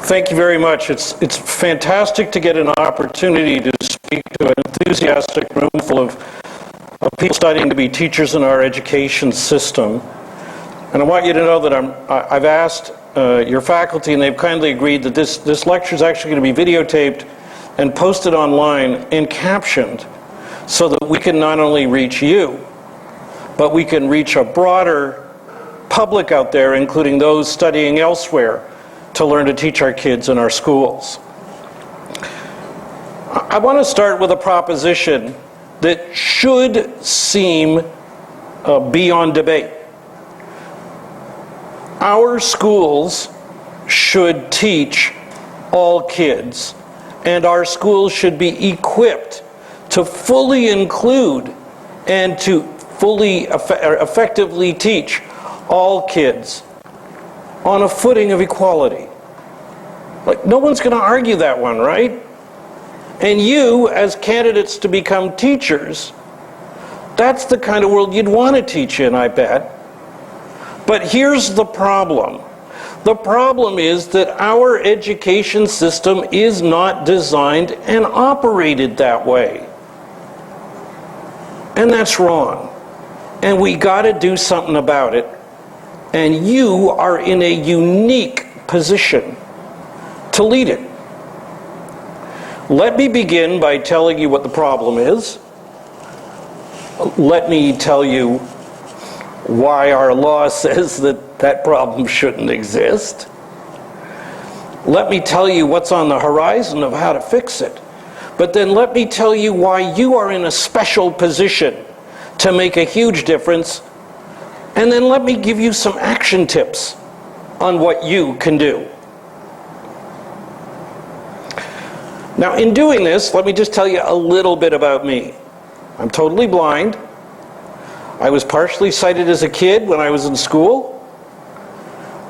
Thank you very much. It's fantastic to get an opportunity to speak to an enthusiastic room full of people studying to be teachers in our education system. And I want you to know that I've asked your faculty, and they've kindly agreed that this lecture is actually going to be videotaped and posted online and captioned so that we can not only reach you, but we can reach a broader public out there, including those studying elsewhere, to learn to teach our kids in our schools. I want to start with a proposition that should seem beyond debate. Our schools should teach all kids, and our schools should be equipped to fully include and to fully effectively teach all kids on a footing of equality. Like, no one's going to argue that one, right? And you, as candidates to become teachers, that's the kind of world you'd want to teach in, I bet. But here's the problem. The problem is that our education system is not designed and operated that way. And that's wrong. And we got to do something about it. And you are in a unique position to lead it. Let me begin by telling you what the problem is. Let me tell you why our law says that that problem shouldn't exist. Let me tell you what's on the horizon of how to fix it. But then let me tell you why you are in a special position to make a huge difference. And then let me give you some action tips on what you can do. Now, in doing this, let me just tell you a little bit about me. I'm totally blind. I was partially sighted as a kid when I was in school.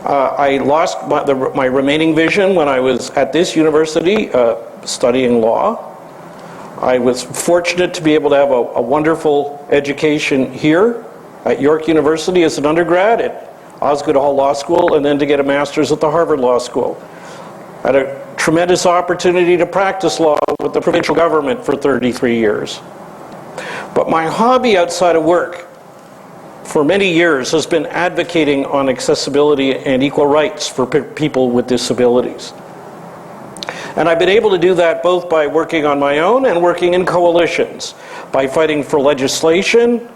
I lost my remaining vision when I was at this university studying law. I was fortunate to be able to have a wonderful education here at York University as an undergrad, at Osgoode Hall Law School, and then to get a master's at the Harvard Law School. I had a tremendous opportunity to practice law with the provincial government for 33 years. But my hobby outside of work for many years has been advocating on accessibility and equal rights for people with disabilities. And I've been able to do that both by working on my own and working in coalitions, by fighting for legislation.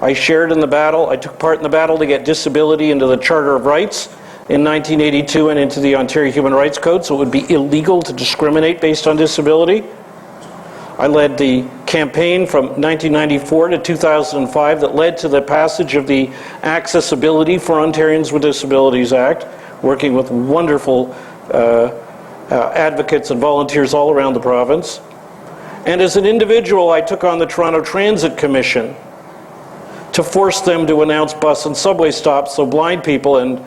I took part in the battle to get disability into the Charter of Rights in 1982 and into the Ontario Human Rights Code, so it would be illegal to discriminate based on disability. I led the campaign from 1994 to 2005 that led to the passage of the Accessibility for Ontarians with Disabilities Act, working with wonderful advocates and volunteers all around the province. And as an individual, I took on the Toronto Transit Commission to force them to announce bus and subway stops so blind people and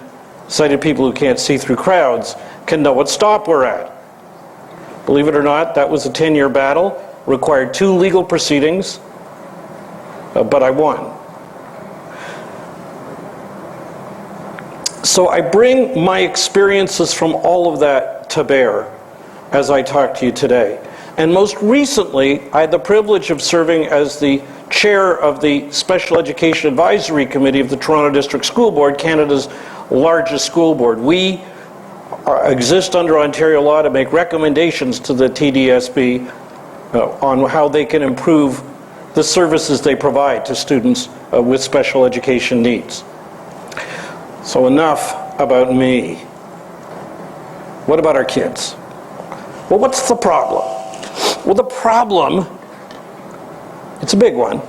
sighted people who can't see through crowds can know what stop we're at. Believe it or not, that was a 10-year battle, required 2 legal proceedings, but I won. So I bring my experiences from all of that to bear as I talk to you today. And most recently, I had the privilege of serving as the chair of the Special Education Advisory Committee of the Toronto District School Board, Canada's largest school board. We exist under Ontario law to make recommendations to the TDSB on how they can improve the services they provide to students with special education needs. So enough about me. What about our kids? Well, what's the problem? Well, the problem, it's a big one.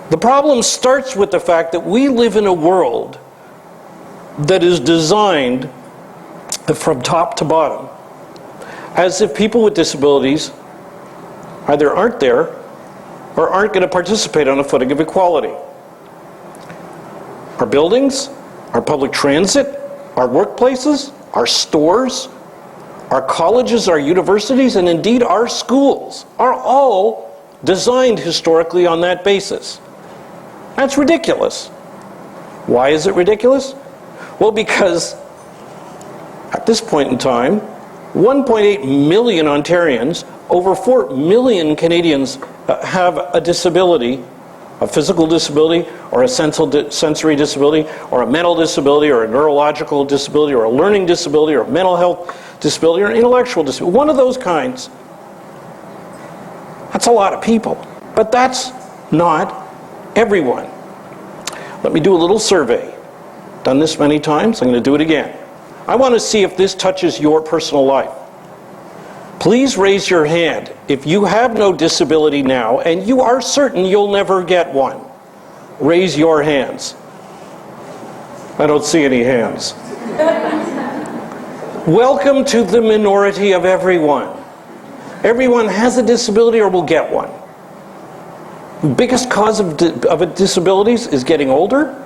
The problem starts with the fact that we live in a world that is designed from top to bottom as if people with disabilities either aren't there or aren't going to participate on a footing of equality. Our buildings, our public transit, our workplaces, our stores, our colleges, our universities, and indeed our schools are all designed historically on that basis. That's ridiculous. Why is it ridiculous? Well, because At this point in time, 1.8 million Ontarians, over 4 million Canadians have a disability, a physical disability, or a sensory disability, or a mental disability, or a neurological disability, or a learning disability, or a mental health disability, or an intellectual disability. One of those kinds. That's a lot of people. But that's not everyone. Let me do a little survey. Done this many times, I'm going to do it again. I want to see if this touches your personal life. Please raise your hand if you have no disability now and you are certain you'll never get one. Raise your hands. I don't see any hands. Welcome to the minority of everyone. Everyone has a disability or will get one. The biggest cause of disabilities is getting older.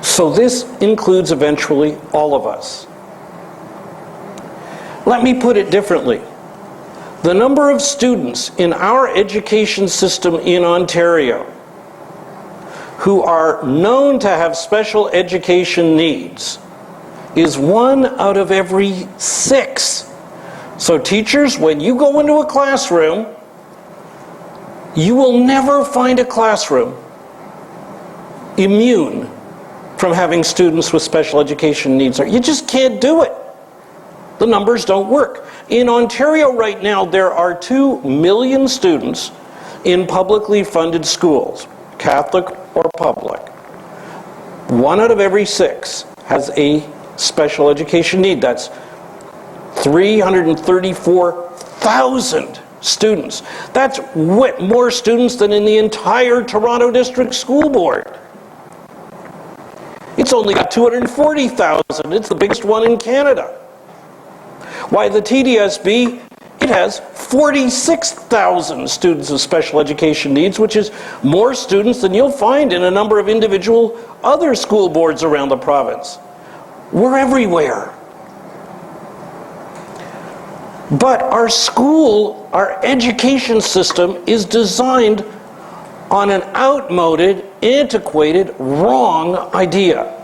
So this includes eventually all of us. Let me put it differently. The number of students in our education system in Ontario who are known to have special education needs is 1 out of every 6. So teachers, when you go into a classroom, you will never find a classroom immune from having students with special education needs. You just can't do it. The numbers don't work. In Ontario right now, there are 2 million students in publicly funded schools, Catholic or public. 1 out of every 6 has a special education need. That's 334,000 students. That's more students than in the entire Toronto District School Board. It's only got 240,000. It's the biggest one in Canada. Why, the TDSB, it has 46,000 students with special education needs, which is more students than you'll find in a number of individual other school boards around the province. We're everywhere. But our education system is designed on an outmoded, antiquated, wrong idea.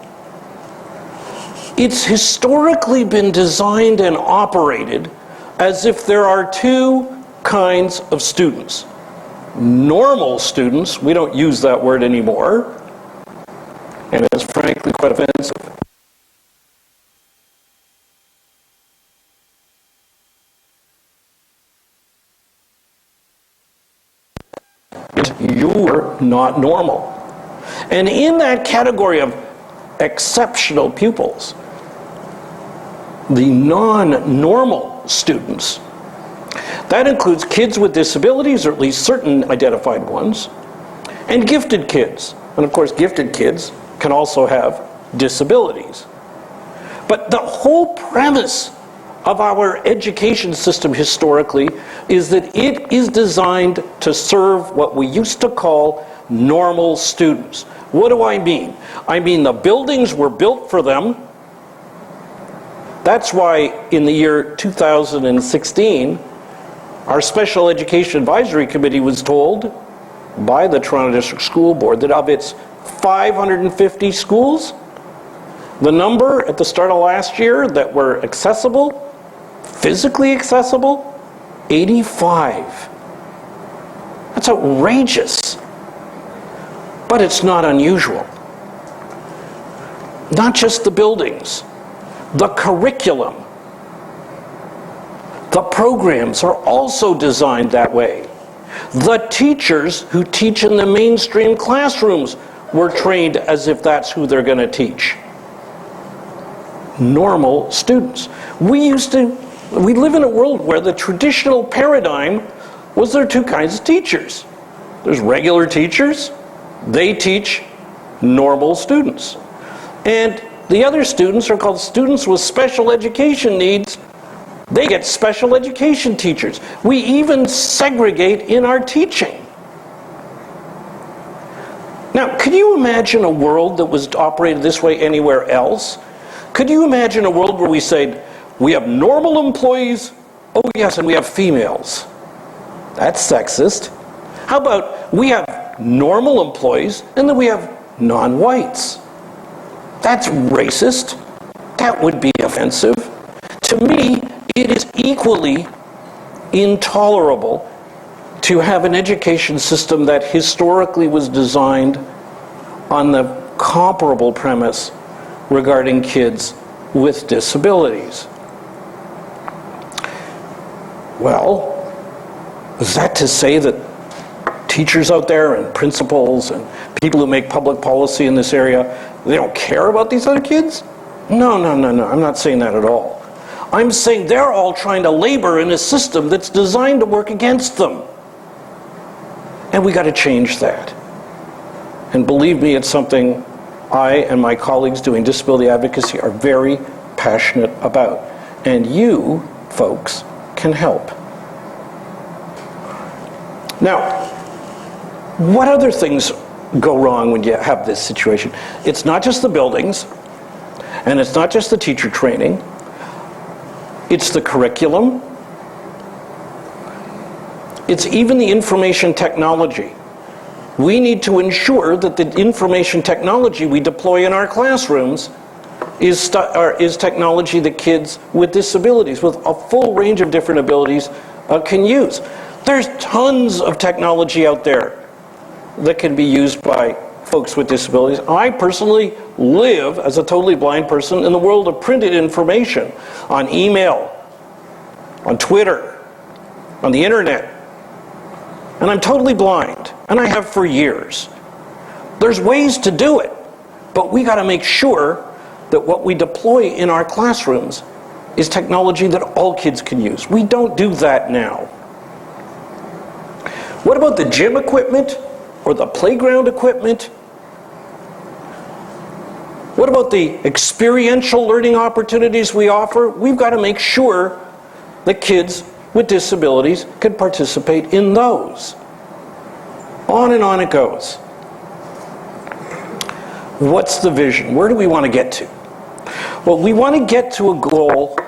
It's historically been designed and operated as if there are 2 kinds of students. Normal students, we don't use that word anymore, and it's frankly quite offensive. You're not normal. And in that category of exceptional pupils, the non-normal students, that includes kids with disabilities, or at least certain identified ones, and gifted kids. And of course, gifted kids can also have disabilities. But the whole premise of our education system historically is that it is designed to serve what we used to call normal students. What do I mean? I mean the buildings were built for them. That's why in the year 2016, our Special Education Advisory Committee was told by the Toronto District School Board that of its 550 schools, the number at the start of last year that were accessible, physically accessible, 85. That's outrageous. But it's not unusual. Not just the buildings, the curriculum, the programs are also designed that way. The teachers who teach in the mainstream classrooms were trained as if that's who they're going to teach. Normal students. We live in a world where the traditional paradigm was there are 2 kinds of teachers. There's regular teachers. They teach normal students. And the other students are called students with special education needs. They get special education teachers. We even segregate in our teaching. Now, could you imagine a world that was operated this way anywhere else? Could you imagine a world where we said, we have normal employees, oh yes, and we have females? That's sexist. How about we have normal employees and then we have non-whites? That's racist. that would be offensive. To me, it is equally intolerable to have an education system that historically was designed on the comparable premise regarding kids with disabilities. Well, is that to say that teachers out there and principals and people who make public policy in this area, they don't care about these other kids? No. I'm not saying that at all. I'm saying they're all trying to labor in a system that's designed to work against them. And we got to change that. And believe me, it's something I and my colleagues doing disability advocacy are very passionate about. And you, folks, can help. Now, what other things go wrong when you have this situation? It's not just the buildings, and it's not just the teacher training. It's the curriculum. It's even the information technology. We need to ensure that the information technology we deploy in our classrooms is technology that kids with disabilities, with a full range of different abilities, can use. There's tons of technology out there that can be used by folks with disabilities. I personally live, as a totally blind person, in the world of printed information, on email, on Twitter, on the internet. And I'm totally blind, and I have for years. There's ways to do it, but we got to make sure that what we deploy in our classrooms is technology that all kids can use. We don't do that now. What about the gym equipment or the playground equipment? What about the experiential learning opportunities we offer? We've got to make sure that kids with disabilities can participate in those. On and on it goes. What's the vision? Where do we want to get to? Well, we want to get to a goal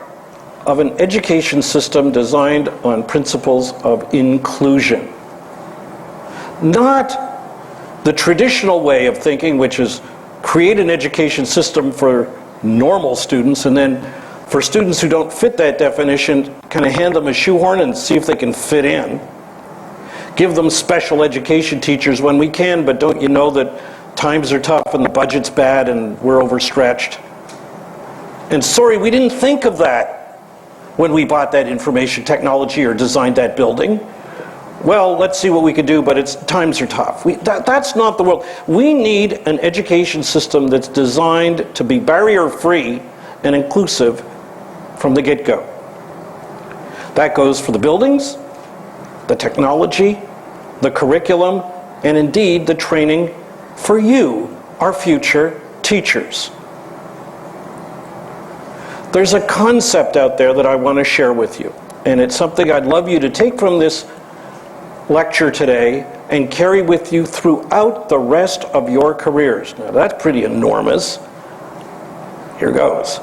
of an education system designed on principles of inclusion. Not the traditional way of thinking, which is create an education system for normal students, and then for students who don't fit that definition, kind of hand them a shoehorn and see if they can fit in. Give them special education teachers when we can, but don't you know that times are tough and the budget's bad and we're overstretched? And sorry, we didn't think of that when we bought that information technology or designed that building. Well, let's see what we can do, but times are tough. That's not the world. We need an education system that's designed to be barrier-free and inclusive from the get-go. That goes for the buildings, the technology, the curriculum, and indeed the training for you, our future teachers. There's a concept out there that I want to share with you, and it's something I'd love you to take from this lecture today and carry with you throughout the rest of your careers. Now that's pretty enormous. Here goes.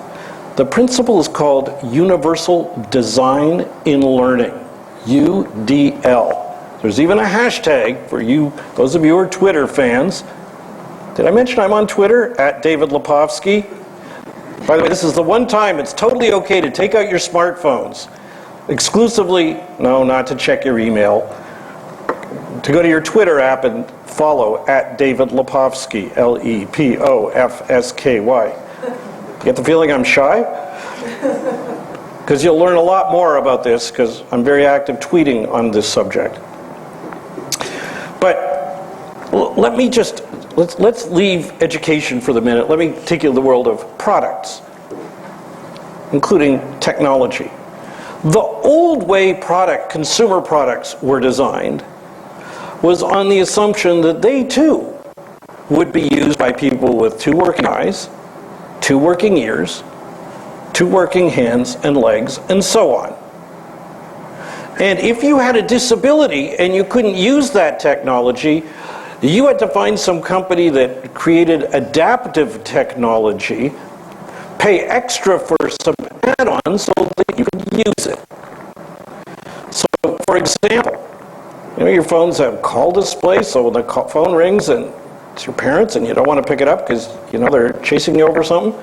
The principle is called Universal Design in Learning, UDL. There's even a hashtag for you, those of you who are Twitter fans. Did I mention I'm on Twitter, at David Lepofsky? By the way, this is the one time it's totally okay to take out your smartphones. Exclusively, no, not to check your email, to go to your Twitter app and follow at David Lepofsky, Lepofsky. Get the feeling I'm shy? Because you'll learn a lot more about this, because I'm very active tweeting on this subject. But let's leave education for the minute. Let me take you to the world of products, including technology. The old way consumer products were designed was on the assumption that they too would be used by people with 2 working eyes, 2 working ears, 2 working hands and legs, and so on. And if you had a disability and you couldn't use that technology, you had to find some company that created adaptive technology, pay extra for some add-ons so that you could use it. So, for example, your phones have call display, so when the phone rings and it's your parents and you don't want to pick it up because they're chasing you over something,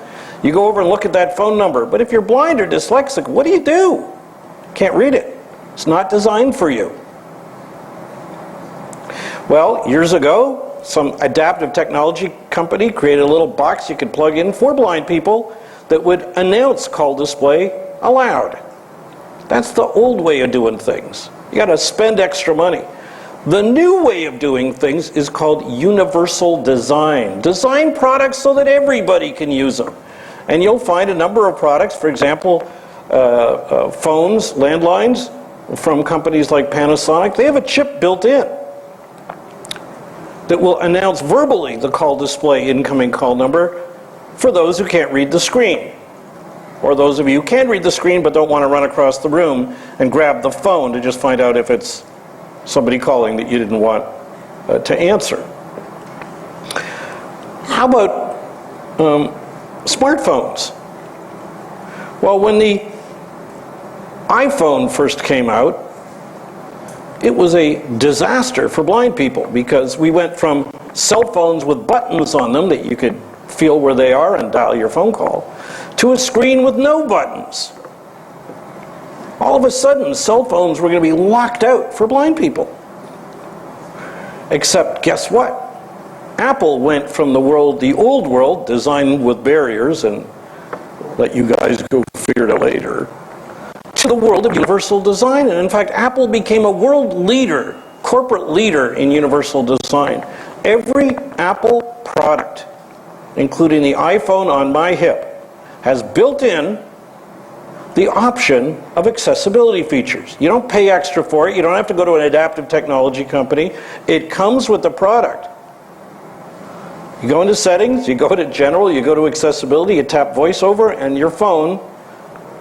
You go over and look at that phone number. But if you're blind or dyslexic, what do? Can't read it. It's not designed for you. Well, years ago, some adaptive technology company created a little box you could plug in for blind people that would announce call display aloud. That's the old way of doing things. You got to spend extra money. The new way of doing things is called universal design. Design products so that everybody can use them. And you'll find a number of products, for example, phones, landlines, from companies like Panasonic. They have a chip built in that will announce verbally the call display incoming call number for those who can't read the screen. Or those of you who can read the screen but don't want to run across the room and grab the phone to just find out if it's somebody calling that you didn't want to answer. How about smartphones? Well, when the iPhone first came out, it was a disaster for blind people because we went from cell phones with buttons on them that you could feel where they are and dial your phone call, to a screen with no buttons. All of a sudden, cell phones were going to be locked out for blind people. Except, guess what? Apple went from the old world, designed with barriers, and let you guys go figure it out later, to the world of universal design. And in fact, Apple became a world leader, corporate leader in universal design. Every Apple product, including the iPhone on my hip, has built in the option of accessibility features. You don't pay extra for it. You don't have to go to an adaptive technology company. It comes with the product. You go into settings, you go to general, you go to accessibility, you tap voiceover, and your phone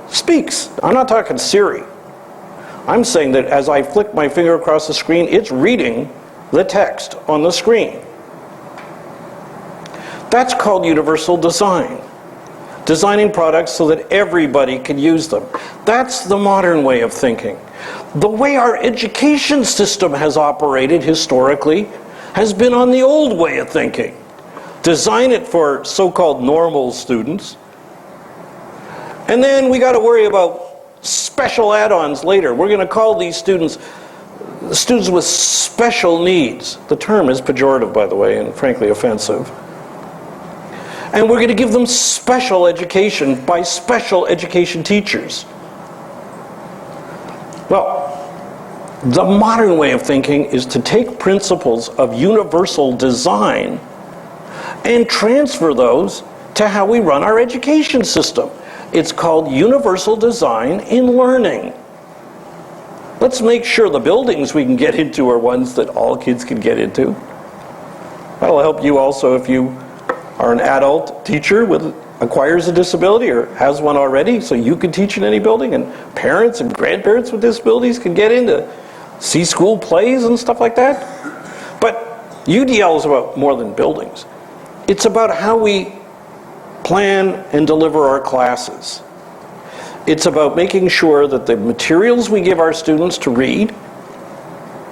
speaks. I'm not talking Siri. I'm saying that as I flick my finger across the screen, it's reading the text on the screen. That's called universal design. Designing products so that everybody can use them. That's the modern way of thinking. The way our education system has operated historically has been on the old way of thinking. Design it for so-called normal students, and then we got to worry about special add-ons later. We're going to call these students with special needs. The term is pejorative, by the way, and frankly offensive. And we're going to give them special education by special education teachers. Well, the modern way of thinking is to take principles of universal design and transfer those to how we run our education system. It's called universal design in learning. Let's make sure the buildings we can get into are ones that all kids can get into. That'll help you also if you are an adult teacher acquires a disability or has one already, so you can teach in any building, and parents and grandparents with disabilities can get in to see school plays and stuff like that. But UDL is about more than buildings. It's about how we plan and deliver our classes. It's about making sure that the materials we give our students to read,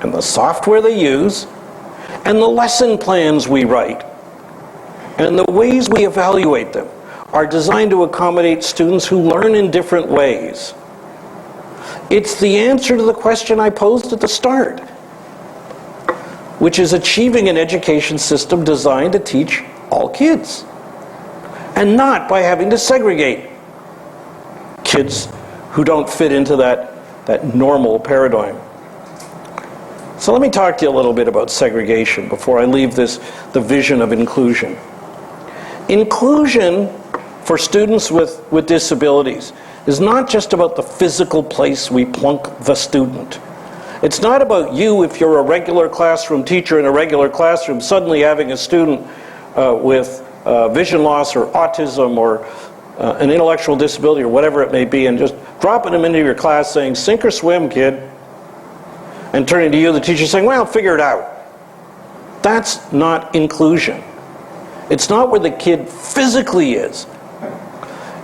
and the software they use, and the lesson plans we write, and the ways we evaluate them are designed to accommodate students who learn in different ways. It's the answer to the question I posed at the start, which is achieving an education system designed to teach all kids, and not by having to segregate kids who don't fit into that normal paradigm. So let me talk to you a little bit about segregation before I leave the vision of inclusion. Inclusion for students with disabilities is not just about the physical place we plunk the student. It's not about you, if you're a regular classroom teacher in a regular classroom, suddenly having a student with vision loss or autism or an intellectual disability or whatever it may be, and just dropping them into your class saying, sink or swim, kid, and turning to you, the teacher, saying, well, figure it out. That's not inclusion. It's not where the kid physically is.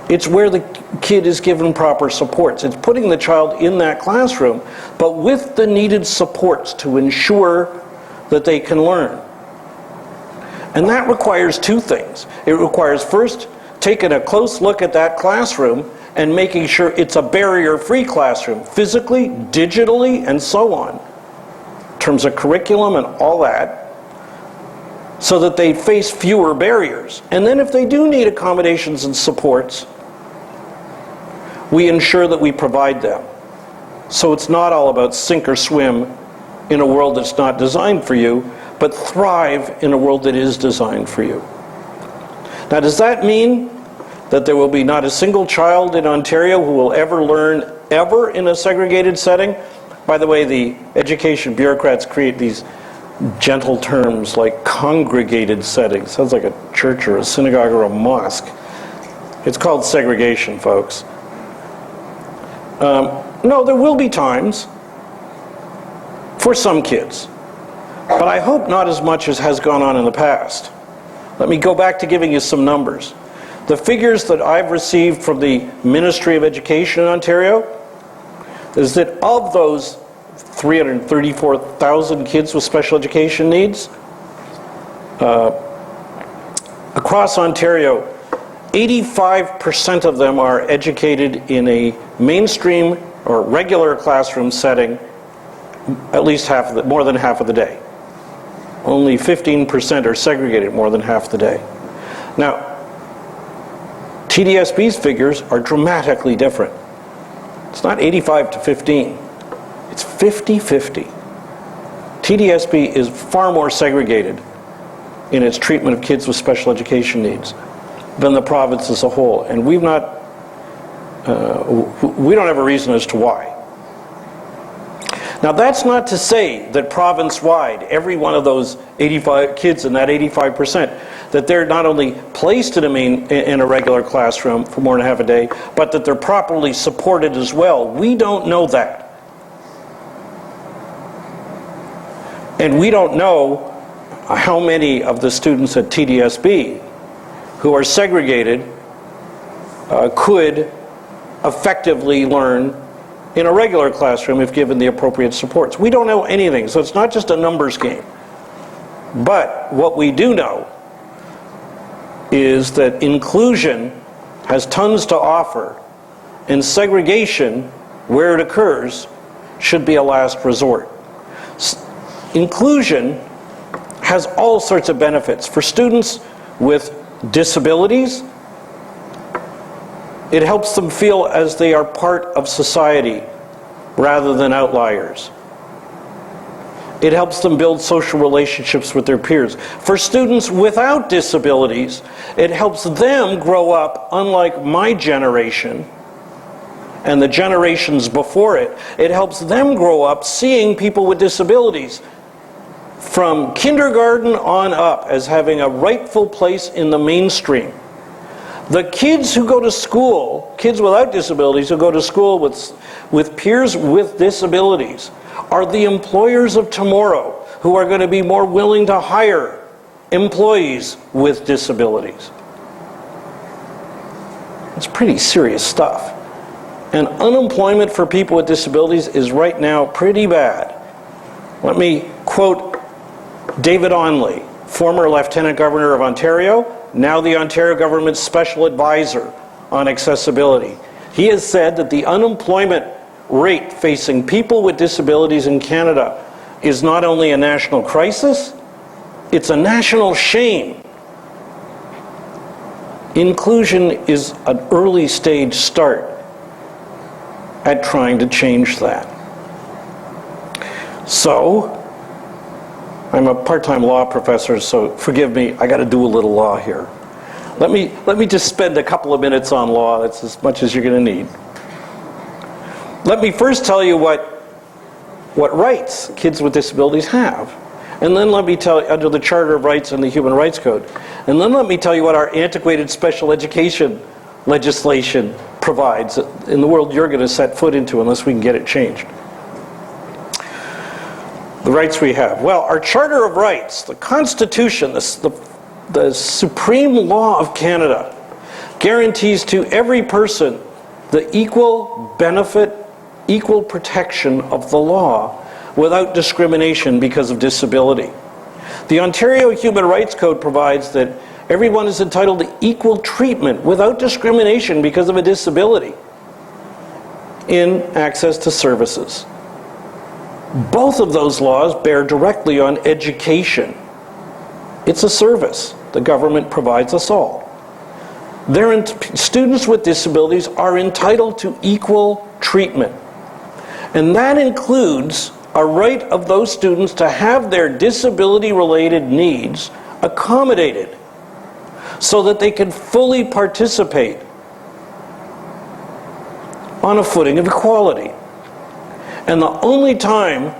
It's where the kid is given proper supports. It's putting the child in that classroom, but with the needed supports to ensure that they can learn. And that requires two things. It requires first taken a close look at that classroom and making sure it's a barrier-free classroom, physically, digitally, and so on, in terms of curriculum and all that, so that they face fewer barriers. And then if they do need accommodations and supports, we ensure that we provide them. So it's not all about sink or swim in a world that's not designed for you, but thrive in a world that is designed for you. Now, does that mean that there will be not a single child in Ontario who will ever learn ever in a segregated setting? By the way, the education bureaucrats create these gentle terms like congregated settings. Sounds like a church or a synagogue or a mosque. It's called segregation, folks. No, there will be times for some kids, but I hope not as much as has gone on in the past. Let me go back to giving you some numbers. The figures that I've received from the Ministry of Education in Ontario is that of those 334,000 kids with special education needs, across Ontario, 85% of them are educated in a mainstream or regular classroom setting at least more than half of the day. Only 15% are segregated more than half the day. Now, TDSB's figures are dramatically different. It's not 85 to 15. It's 50-50. TDSB is far more segregated in its treatment of kids with special education needs than the province as a whole. And we don't have a reason as to why. Now, that's not to say that province-wide, every one of those 85 kids in that 85%, that they're not only placed in a regular classroom for more than half a day, but that they're properly supported as well. We don't know that. And we don't know how many of the students at TDSB who are segregated could effectively learn in a regular classroom if given the appropriate supports. We don't know anything, so it's not just a numbers game. But what we do know is that inclusion has tons to offer, and segregation, where it occurs, should be a last resort. Inclusion has all sorts of benefits. For students with disabilities, it helps them feel as they are part of society rather than outliers. It helps them build social relationships with their peers. For students without disabilities, it helps them grow up, unlike my generation and the generations before it. It helps them grow up seeing people with disabilities from kindergarten on up as having a rightful place in the mainstream. The kids who go to school, kids without disabilities who go to school with peers with disabilities, are the employers of tomorrow who are going to be more willing to hire employees with disabilities. It's pretty serious stuff. And unemployment for people with disabilities is right now pretty bad. Let me quote David Onley, former Lieutenant Governor of Ontario, now the Ontario government's special advisor on accessibility. He has said that the unemployment rate facing people with disabilities in Canada is not only a national crisis, it's a national shame. Inclusion is an early stage start at trying to change that. So, I'm a part-time law professor, so forgive me, I got to do a little law here. Let me just spend a couple of minutes on law. That's as much as you're going to need. Let me first tell you what rights kids with disabilities have. And then let me tell you, under the Charter of Rights and the Human Rights Code. And then let me tell you what our antiquated special education legislation provides in the world you're going to set foot into unless we can get it changed. The rights we have. Well, our Charter of Rights, the Constitution, the supreme law of Canada, guarantees to every person the equal benefit, equal protection of the law without discrimination because of disability. The Ontario Human Rights Code provides that Everyone is entitled to equal treatment without discrimination because of a disability in access to services. Both of those laws bear directly on education. It's a service the government provides us all. Students with disabilities are entitled to equal treatment. And that includes a right of those students to have their disability-related needs accommodated so that they can fully participate on a footing of equality. And the only time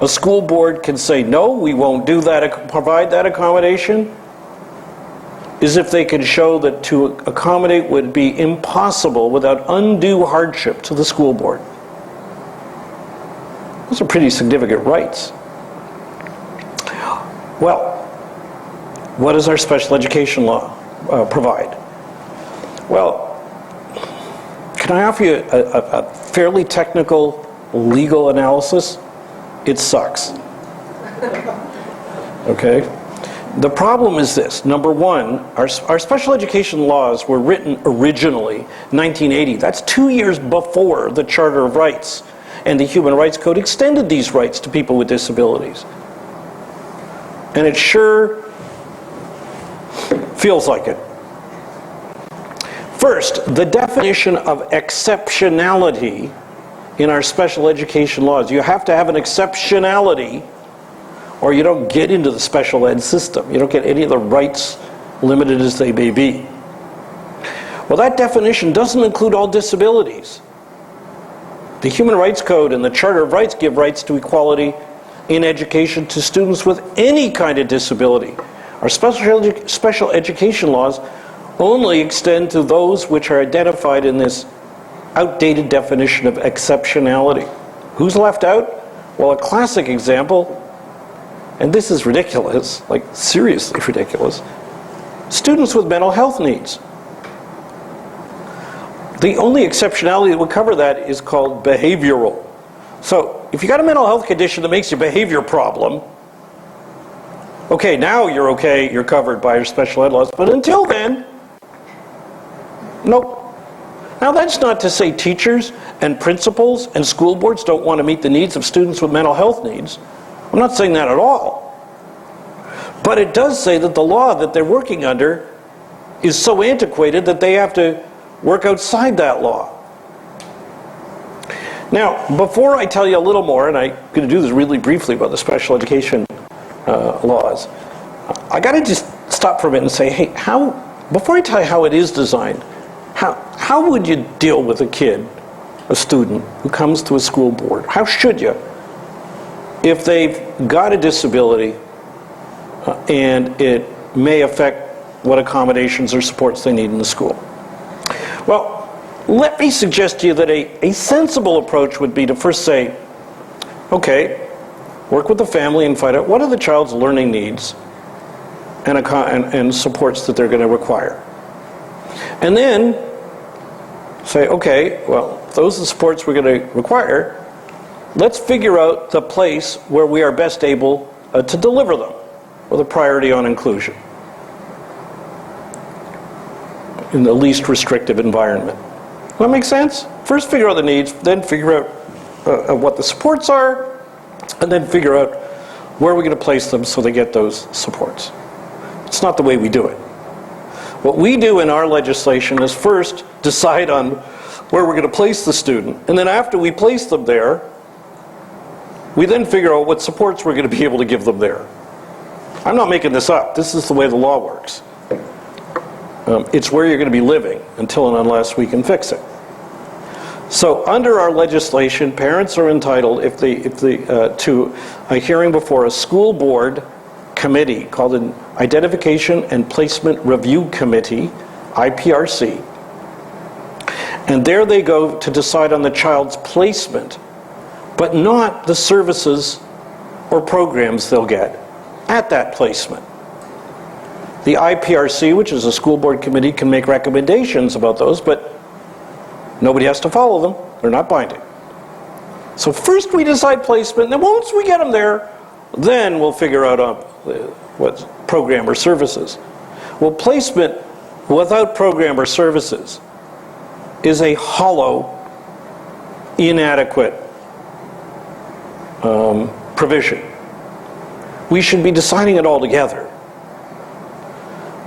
a school board can say, no, we won't do that, provide that accommodation, is if they can show that to accommodate would be impossible without undue hardship to the school board. Those are pretty significant rights. Well, what does our special education law provide? Well, can I offer you a fairly technical legal analysis? It sucks. Okay? The problem is this. Number one, our special education laws were written originally in 1980. That's 2 years before the Charter of Rights. And the Human Rights Code extended these rights to people with disabilities. And it sure feels like it. First, the definition of exceptionality in our special education laws. You have to have an exceptionality or you don't get into the special ed system. You don't get any of the rights, limited as they may be. Well, that definition doesn't include all disabilities. The Human Rights Code and the Charter of Rights give rights to equality in education to students with any kind of disability. Our special education laws only extend to those which are identified in this outdated definition of exceptionality. Who's left out? Well, a classic example, and this is ridiculous, like seriously ridiculous, students with mental health needs. The only exceptionality that would cover that is called behavioral. So if you got a mental health condition that makes you a behavior problem, okay, now you're covered by your special ed laws, but until then, nope. Now that's not to say teachers and principals and school boards don't want to meet the needs of students with mental health needs. I'm not saying that at all. But it does say that the law that they're working under is so antiquated that they have to work outside that law. Now, before I tell you a little more, and I'm going to do this really briefly about the special education laws, I got to just stop for a minute and say, hey, before I tell you how it is designed, how would you deal with a kid, a student, who comes to a school board? How should you? If they've got a disability and it may affect what accommodations or supports they need in the school. Well, let me suggest to you that a sensible approach would be to first say, okay, work with the family and find out what are the child's learning needs and supports that they're going to require. And then say, okay, well, if those are the supports we're going to require, let's figure out the place where we are best able to deliver them with a priority on inclusion in the least restrictive environment. Does that make sense? First figure out the needs, then figure out what the supports are, and then figure out where we're going to place them so they get those supports. It's not the way we do it. What we do in our legislation is first decide on where we're going to place the student, and then after we place them there, we then figure out what supports we're going to be able to give them there. I'm not making this up. This is the way the law works. It's where you're going to be living until and unless we can fix it. So under our legislation, parents are entitled to a hearing before a school board committee called an Identification and Placement Review Committee, IPRC. And there they go to decide on the child's placement, but not the services or programs they'll get at that placement. The IPRC, which is a school board committee, can make recommendations about those, but nobody has to follow them. They're not binding. So first we decide placement, and then once we get them there, then we'll figure out what program or services. Well, placement without program or services is a hollow, inadequate provision. We should be deciding it all together.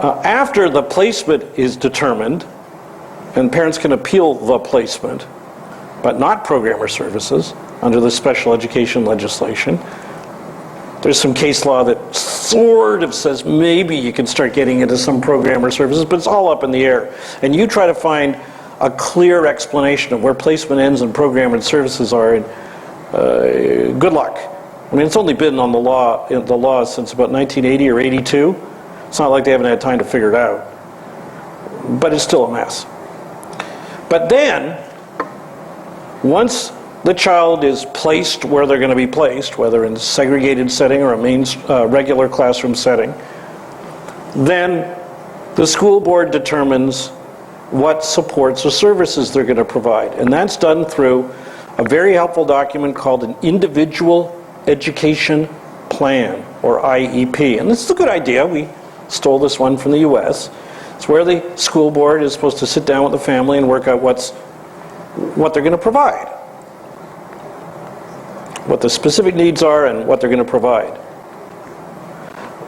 After the placement is determined, and parents can appeal the placement, but not program or services, under the special education legislation. There's some case law that sort of says maybe you can start getting into some program or services, but it's all up in the air. And you try to find a clear explanation of where placement ends and program and services are, and good luck. I mean, it's only been on the law since about 1980 or 82. It's not like they haven't had time to figure it out. But it's still a mess. But then, once the child is placed where they're going to be placed, whether in a segregated setting or a regular classroom setting, then the school board determines what supports or services they're going to provide. And that's done through a very helpful document called an Individual Education Plan, or IEP. And this is a good idea. We stole this one from the US. It's where the school board is supposed to sit down with the family and work out what they're going to provide, what the specific needs are and what they're going to provide.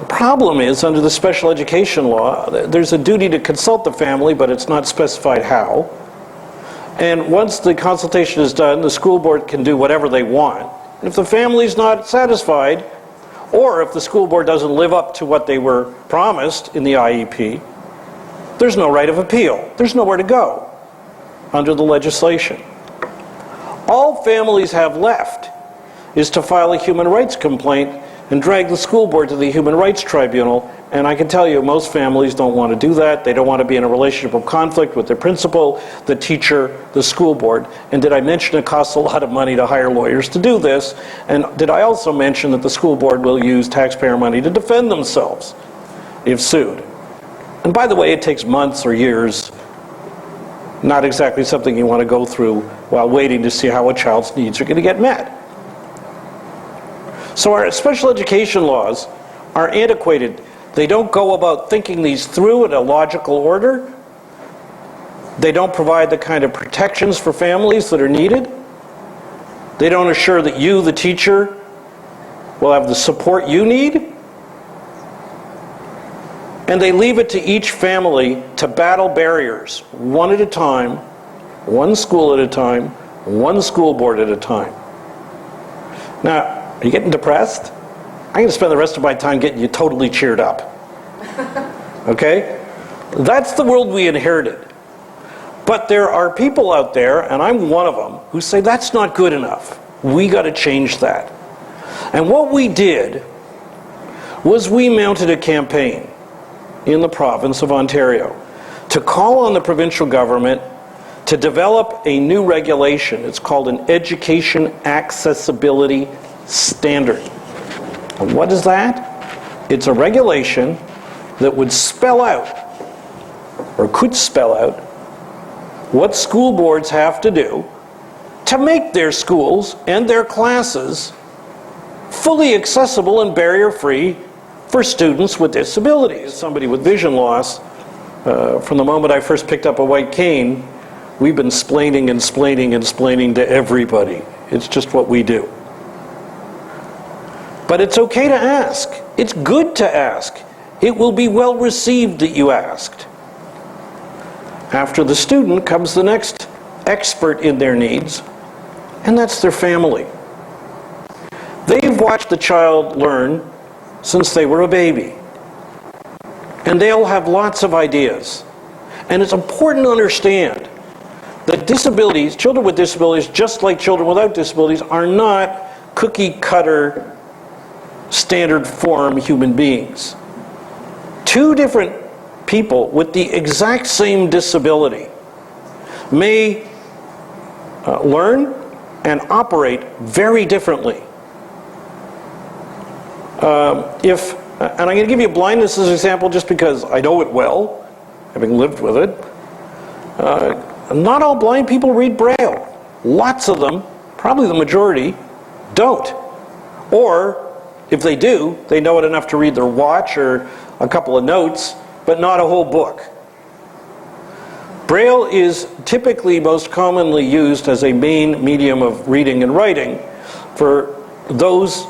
The problem is, under the special education law, there's a duty to consult the family, but it's not specified how. And once the consultation is done, the school board can do whatever they want. If the family's not satisfied, or if the school board doesn't live up to what they were promised in the IEP, there's no right of appeal. There's nowhere to go under the legislation. All families have left is to file a human rights complaint and drag the school board to the Human Rights Tribunal. And I can tell you, most families don't want to do that. They don't want to be in a relationship of conflict with their principal, the teacher, the school board. And did I mention it costs a lot of money to hire lawyers to do this? And did I also mention that the school board will use taxpayer money to defend themselves if sued? And by the way, it takes months or years. Not exactly something you want to go through while waiting to see how a child's needs are going to get met. So our special education laws are antiquated. They don't go about thinking these through in a logical order. They don't provide the kind of protections for families that are needed. They don't assure that you, the teacher, will have the support you need. And they leave it to each family to battle barriers, one at a time, one school at a time, one school board at a time. Now, are you getting depressed? I'm going to spend the rest of my time getting you totally cheered up. Okay? That's the world we inherited. But there are people out there, and I'm one of them, who say that's not good enough. We got to change that. And what we did was we mounted a campaign in the province of Ontario to call on the provincial government to develop a new regulation. It's called an Education Accessibility Standard. And what is that? It's a regulation that would spell out, or could spell out, what school boards have to do to make their schools and their classes fully accessible and barrier-free for students with disabilities. Somebody with vision loss, from the moment I first picked up a white cane, we've been splaining and splaining and splaining to everybody. It's just what we do. But it's okay to ask. It's good to ask. It will be well received that you asked. After the student comes the next expert in their needs, and that's their family. They've watched the child learn since they were a baby. And they'll have lots of ideas. And it's important to understand that disabilities, children with disabilities, just like children without disabilities, are not cookie-cutter, standard form human beings. Two different people with the exact same disability may learn and operate very differently. And I'm going to give you blindness as an example just because I know it well, having lived with it. Not all blind people read Braille. Lots of them, probably the majority, don't. Or, if they do, they know it enough to read their watch or a couple of notes, but not a whole book. Braille is typically most commonly used as a main medium of reading and writing for those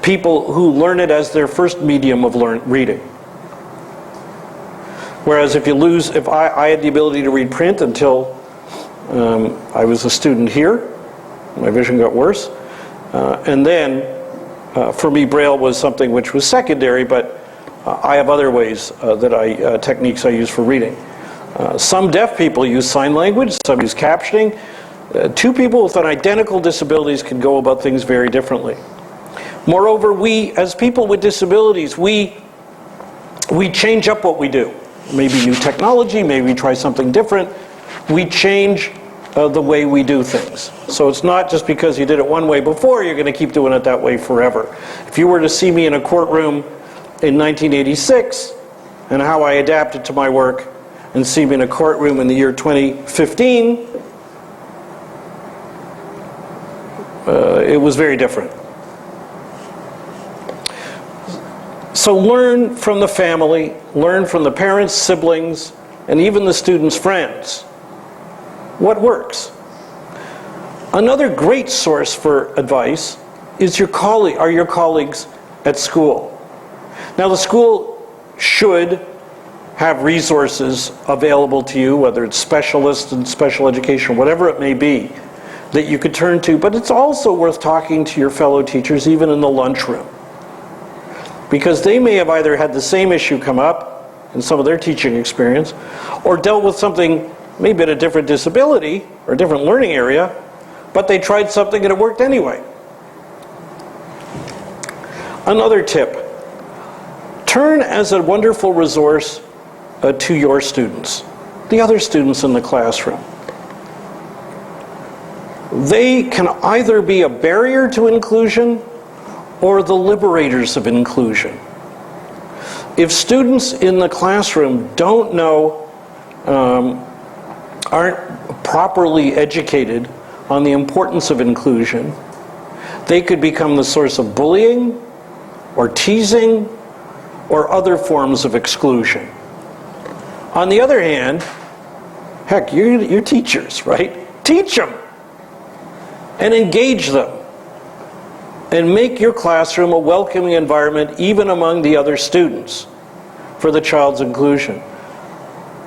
people who learn it as their first medium of reading. Whereas if I had the ability to read print until I was a student here, my vision got worse, and then for me Braille was something which was secondary, but I have other ways techniques I use for reading. Some deaf people use sign language, some use captioning. Two people with identical disabilities can go about things very differently. Moreover, we, as people with disabilities, we change up what we do. Maybe new technology, maybe we try something different. We change the way we do things. So it's not just because you did it one way before, you're going to keep doing it that way forever. If you were to see me in a courtroom in 1986 and how I adapted to my work, and see me in a courtroom in the year 2015, it was very different. So learn from the family, learn from the parents, siblings, and even the students' friends. What works? Another great source for advice is your colleagues at school. Now the school should have resources available to you, whether it's specialists in special education, whatever it may be, that you could turn to, but it's also worth talking to your fellow teachers even in the lunchroom. Because they may have either had the same issue come up in some of their teaching experience, or dealt with something maybe at a different disability or a different learning area, but they tried something and it worked anyway. Another tip, turn as a wonderful resource to your students, the other students in the classroom. They can either be a barrier to inclusion or the liberators of inclusion. If students in the classroom don't know, aren't properly educated on the importance of inclusion, they could become the source of bullying or teasing or other forms of exclusion. On the other hand, heck, you're teachers, right? Teach them and engage them and make your classroom a welcoming environment even among the other students for the child's inclusion.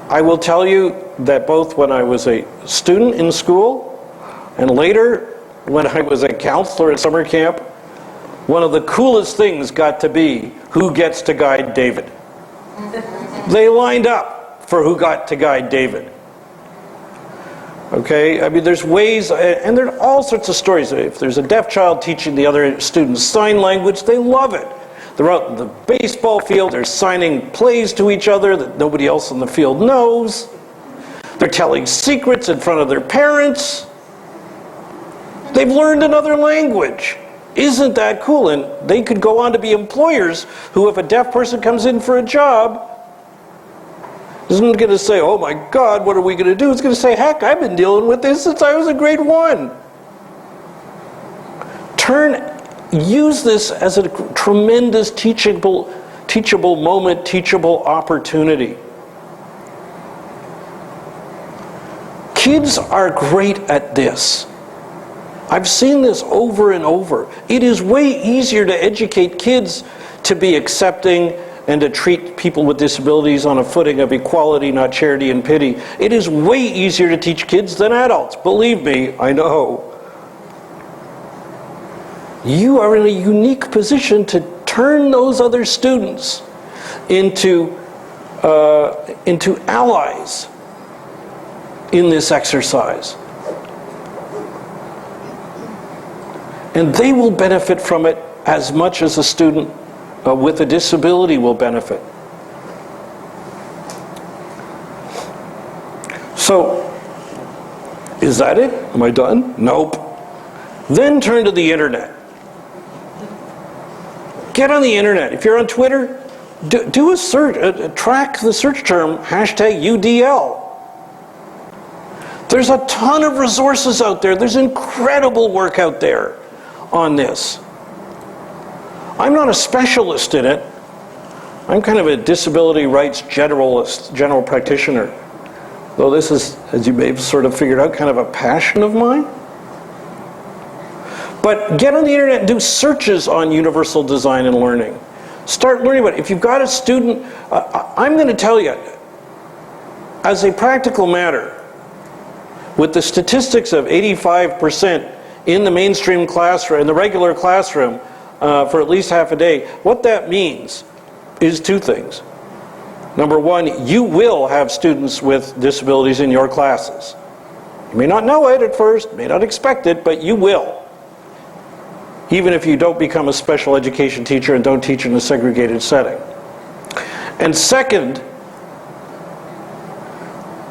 I will tell you that both when I was a student in school and later when I was a counselor at summer camp, one of the coolest things got to be who gets to guide David. They lined up for who got to guide David. Okay, I mean there's ways, and there are all sorts of stories. If there's a deaf child teaching the other students sign language, they love it. They're out in the baseball field, they're signing plays to each other that nobody else in the field knows. They're telling secrets in front of their parents. They've learned another language. Isn't that cool? And they could go on to be employers who, if a deaf person comes in for a job, isn't going to say, oh my God, what are we going to do? It's going to say, heck, I've been dealing with this since I was in grade 1. Use this as a tremendous teachable moment, teachable opportunity. Kids are great at this. I've seen this over and over. It is way easier to educate kids to be accepting and to treat people with disabilities on a footing of equality, not charity and pity. It is way easier to teach kids than adults. Believe me, I know. You are in a unique position to turn those other students into allies in this exercise. And they will benefit from it as much as a student with a disability will benefit. So, is that it? Am I done? Nope. Then turn to the internet. Get on the internet. If you're on Twitter, do a search, track the search term #UDL. There's a ton of resources out there. There's incredible work out there on this. I'm not a specialist in it, I'm kind of a disability rights generalist, general practitioner. Though this is, as you may have sort of figured out, kind of a passion of mine. But get on the internet and do searches on universal design and learning. Start learning about it. If you've got a student, I'm going to tell you, as a practical matter, with the statistics of 85% in the mainstream classroom, in the regular classroom, for at least half a day, what that means is two things. Number one, you will have students with disabilities in your classes. You may not know it at first, may not expect it, but you will. Even if you don't become a special education teacher and don't teach in a segregated setting. And second,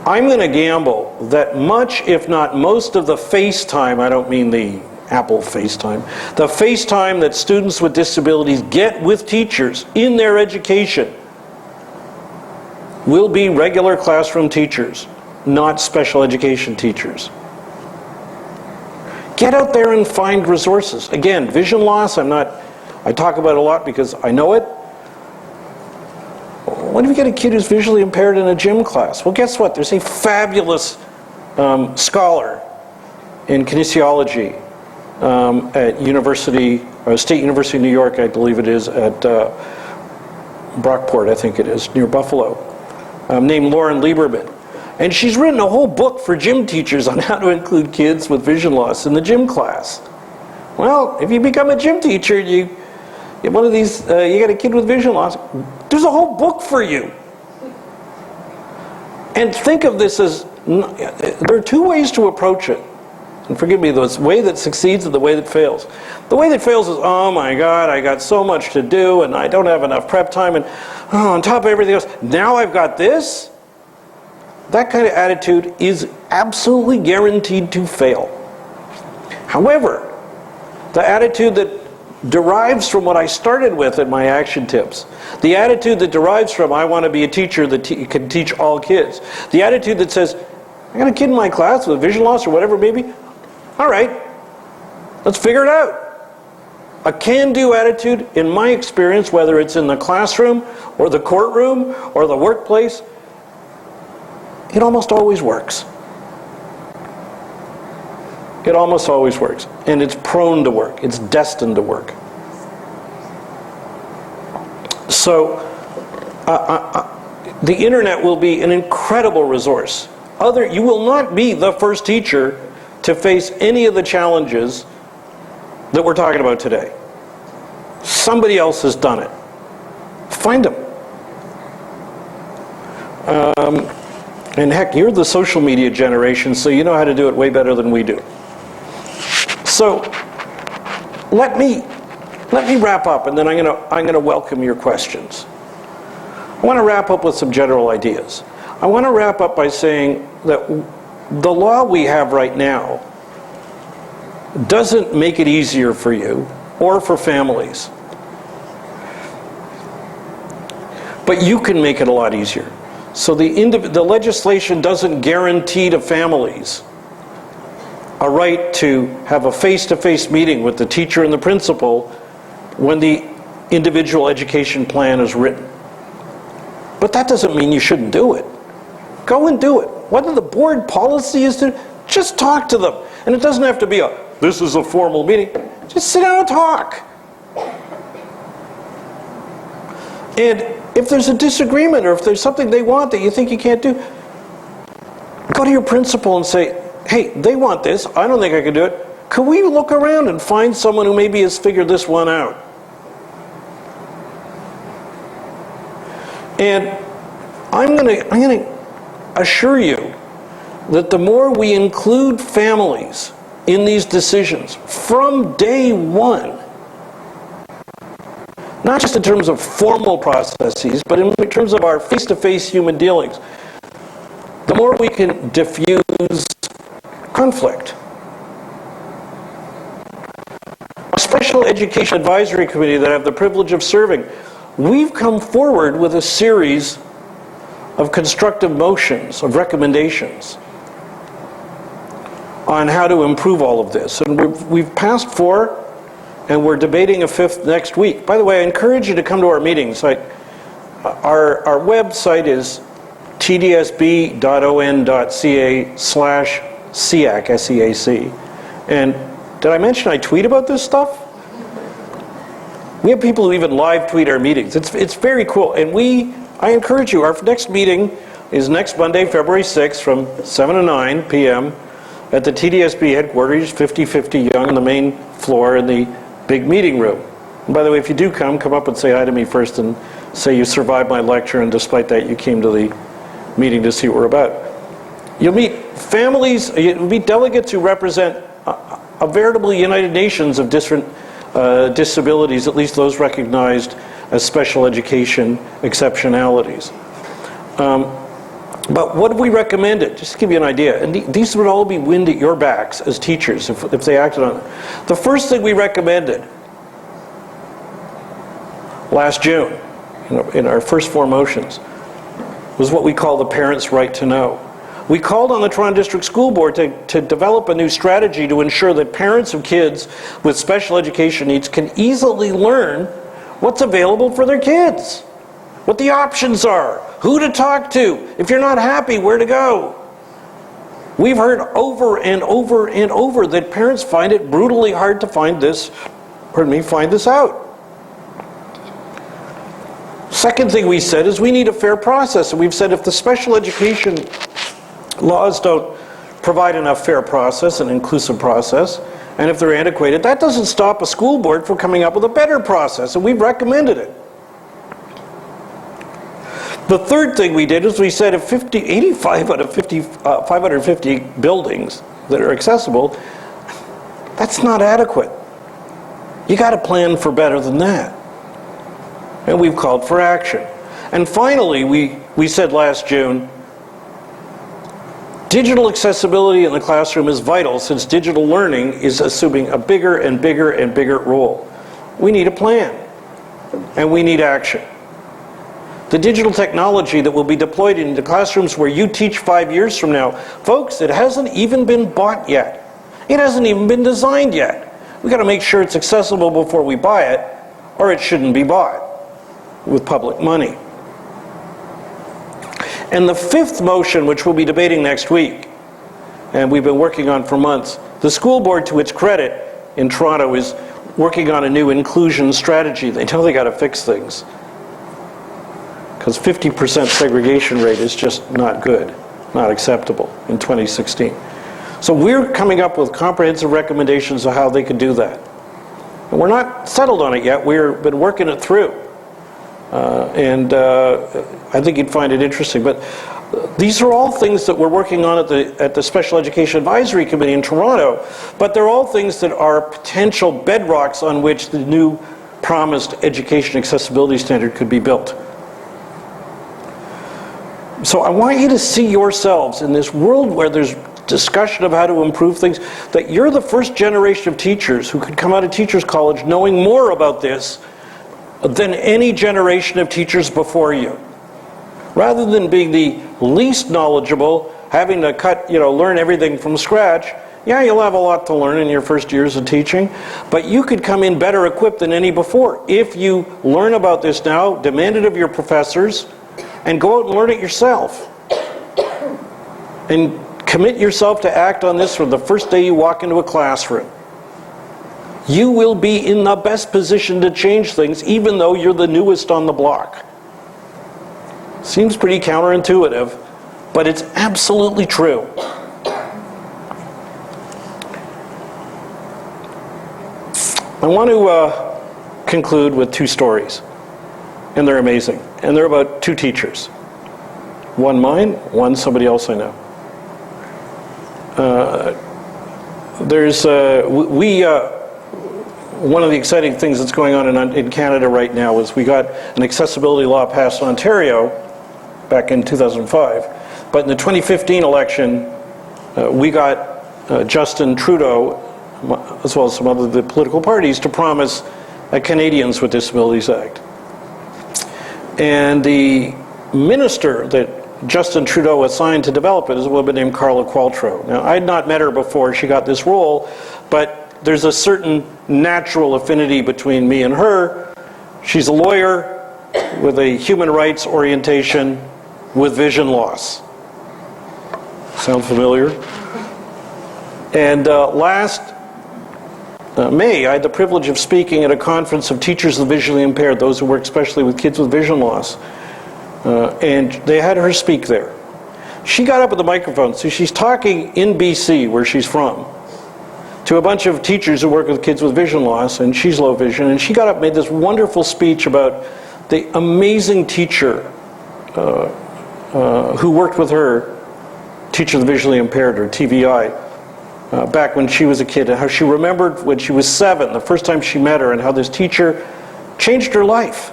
I'm going to gamble that much, if not most of the FaceTime, I don't mean the Apple FaceTime, the FaceTime that students with disabilities get with teachers in their education will be regular classroom teachers, not special education teachers. Get out there and find resources. Again, vision loss, I talk about it a lot because I know it. What if you get a kid who's visually impaired in a gym class? Well, guess what? There's a fabulous scholar in kinesiology at State University of New York, I believe it is, at Brockport, I think it is, near Buffalo, named Lauren Lieberman. And she's written a whole book for gym teachers on how to include kids with vision loss in the gym class. Well, if you become a gym teacher, you get one of these, you got a kid with vision loss, there's a whole book for you. And think of this as, there are two ways to approach it. And forgive me, the way that succeeds and the way that fails. The way that fails is, oh my God, I got so much to do and I don't have enough prep time and on top of everything else, now I've got this. That kind of attitude is absolutely guaranteed to fail. However, the attitude that derives from what I started with in my action tips, the attitude that derives from I want to be a teacher that can teach all kids, the attitude that says, I got a kid in my class with vision loss or whatever maybe, all right, let's figure it out. A can-do attitude, in my experience, whether it's in the classroom or the courtroom or the workplace, it almost always works. It almost always works. And it's prone to work. It's destined to work. So, the internet will be an incredible resource. You will not be the first teacher to face any of the challenges that we're talking about today. Somebody else has done it. Find them. And heck, you're the social media generation, so you know how to do it way better than we do. So let me wrap up, and then I'm going to welcome your questions. I want to wrap up with some general ideas. I want to wrap up by saying that the law we have right now doesn't make it easier for you or for families. But you can make it a lot easier. So the legislation doesn't guarantee to families a right to have a face-to-face meeting with the teacher and the principal when the individual education plan is written. But that doesn't mean you shouldn't do it. Go and do it. Whether the board policy is to, just talk to them. And it doesn't have to be this is a formal meeting. Just sit down and talk. And if there's a disagreement or if there's something they want that you think you can't do, go to your principal and say, hey, they want this. I don't think I can do it. Could we look around and find someone who maybe has figured this one out? And I'm going to assure you that the more we include families in these decisions from day one, not just in terms of formal processes, but in terms of our face-to-face human dealings, the more we can diffuse conflict. A special education advisory committee that I have the privilege of serving, we've come forward with a series of constructive motions, of recommendations on how to improve all of this. And we've passed 4, and we're debating a 5th next week. By the way, I encourage you to come to our meetings. Our website is tdsb.on.ca/SEAC, S-E-A-C. And did I mention I tweet about this stuff? We have people who even live tweet our meetings. It's very cool. And I encourage you, our next meeting is next Monday, February 6th from 7 to 9 p.m. at the TDSB headquarters, 5050 Yonge on the main floor in the big meeting room. And by the way, if you do come up and say hi to me first and say you survived my lecture, and despite that you came to the meeting to see what we're about. You'll meet families, you'll meet delegates who represent a veritable United Nations of different disabilities, at least those recognized as special education exceptionalities. But what have we recommended? Just to give you an idea, and these would all be wind at your backs as teachers if they acted on it. The first thing we recommended last June, in our first 4 motions, was what we call the parents' right to know. We called on the Toronto District School Board to develop a new strategy to ensure that parents of kids with special education needs can easily learn what's available for their kids, what the options are, who to talk to, if you're not happy, where to go. We've heard over and over and over that parents find it brutally hard to find this out. Second thing we said is we need a fair process. And we've said if the special education laws don't provide enough fair process, an inclusive process, and if they're antiquated, that doesn't stop a school board from coming up with a better process, and we've recommended it. The third thing we did is we said if 85 out of 550 buildings that are accessible, that's not adequate. You got to plan for better than that. And we've called for action. And finally, we said last June, digital accessibility in the classroom is vital since digital learning is assuming a bigger and bigger and bigger role. We need a plan, and we need action. The digital technology that will be deployed into classrooms where you teach 5 years from now, folks, it hasn't even been bought yet. It hasn't even been designed yet. We've got to make sure it's accessible before we buy it, or it shouldn't be bought with public money. And the fifth motion, which we'll be debating next week, and we've been working on for months, the school board, to its credit, in Toronto is working on a new inclusion strategy. They know they got to fix things, because 50% segregation rate is just not good, not acceptable in 2016. So we're coming up with comprehensive recommendations of how they could do that. And we're not settled on it yet. We've been working it through. I think you'd find it interesting. But these are all things that we're working on at the Special Education Advisory Committee in Toronto, but they're all things that are potential bedrocks on which the new promised education accessibility standard could be built. So I want you to see yourselves in this world where there's discussion of how to improve things, that you're the first generation of teachers who could come out of Teachers College knowing more about this than any generation of teachers before you. Rather than being the least knowledgeable, having to learn everything from scratch, yeah, you'll have a lot to learn in your first years of teaching, but you could come in better equipped than any before if you learn about this now, demand it of your professors, and go out and learn it yourself. And commit yourself to act on this from the first day you walk into a classroom. You will be in the best position to change things, even though you're the newest on the block. Seems pretty counterintuitive, but it's absolutely true. I want to conclude with 2 stories, and they're amazing. And they're about 2 teachers. One mine, one somebody else I know. One of the exciting things that's going on in Canada right now is we got an accessibility law passed in Ontario back in 2005. But in the 2015 election, we got Justin Trudeau, as well as some other the political parties, to promise a Canadians with Disabilities Act. And the minister that Justin Trudeau assigned to develop it is a woman named Carla Qualtrough. Now, I had not met her before she got this role, but there's a certain natural affinity between me and her. She's a lawyer. with a human rights orientation with vision loss. Sound familiar? And last May, I had the privilege of speaking at a conference of teachers of the visually impaired, those who work especially with kids with vision loss. And they had her speak there. She got up at the microphone, so she's talking in BC, where she's from, to a bunch of teachers who work with kids with vision loss, and she's low vision, and she got up and made this wonderful speech about the amazing teacher who worked with her, teacher of the visually impaired, or TVI, back when she was a kid, and how she remembered when she was 7, the first time she met her, and how this teacher changed her life,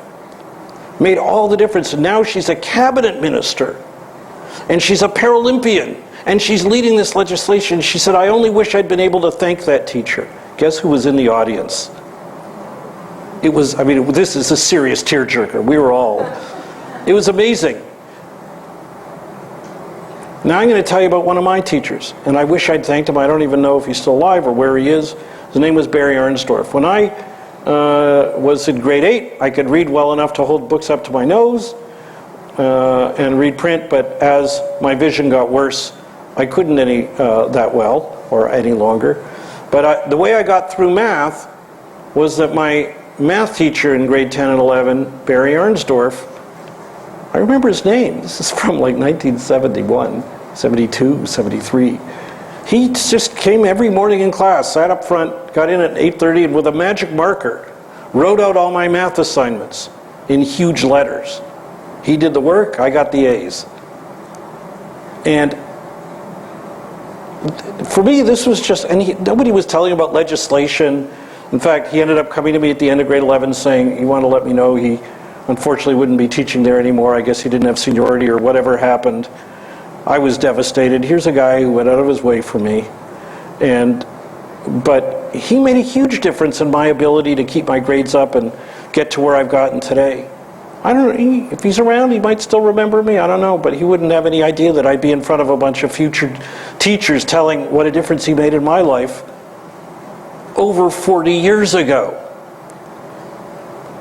made all the difference. And now she's a cabinet minister, and she's a Paralympian, and she's leading this legislation. She said, I only wish I'd been able to thank that teacher. Guess who was in the audience? It was, I mean, this is a serious tearjerker. We were all, it was amazing. Now I'm going to tell you about one of my teachers, and I wish I'd thanked him. I don't even know if he's still alive or where he is. His name was Barry Arnsdorf. When I was in grade 8, I could read well enough to hold books up to my nose and read print, but as my vision got worse, I couldn't any that well or any longer. But the way I got through math was that my math teacher in grade 10 and 11, Barry Arnsdorf, I remember his name. This is from like 1971, 72, 73. He just came every morning in class, sat up front, got in at 8:30, and with a magic marker, wrote out all my math assignments in huge letters. He did the work, I got the A's. And for me, this was just, and nobody was telling about legislation. In fact, he ended up coming to me at the end of grade 11 saying he wanted to let me know he unfortunately wouldn't be teaching there anymore. I guess he didn't have seniority or whatever happened. I was devastated. Here's a guy who went out of his way for me. But he made a huge difference in my ability to keep my grades up and get to where I've gotten today. I don't know, if he's around, he might still remember me, I don't know, but he wouldn't have any idea that I'd be in front of a bunch of future teachers telling what a difference he made in my life over 40 years ago.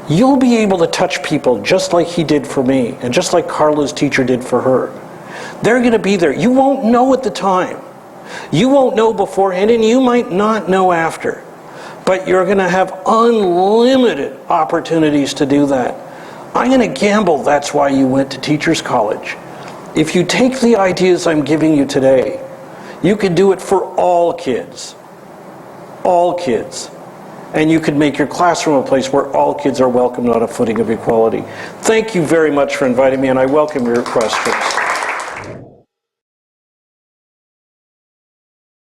You'll be able to touch people just like he did for me, and just like Carla's teacher did for her. They're going to be there. You won't know at the time. You won't know beforehand, and you might not know after. But you're going to have unlimited opportunities to do that. I'm going to gamble that's why you went to Teachers College. If you take the ideas I'm giving you today, you can do it for all kids. All kids. And you can make your classroom a place where all kids are welcomed on a footing of equality. Thank you very much for inviting me, and I welcome your questions.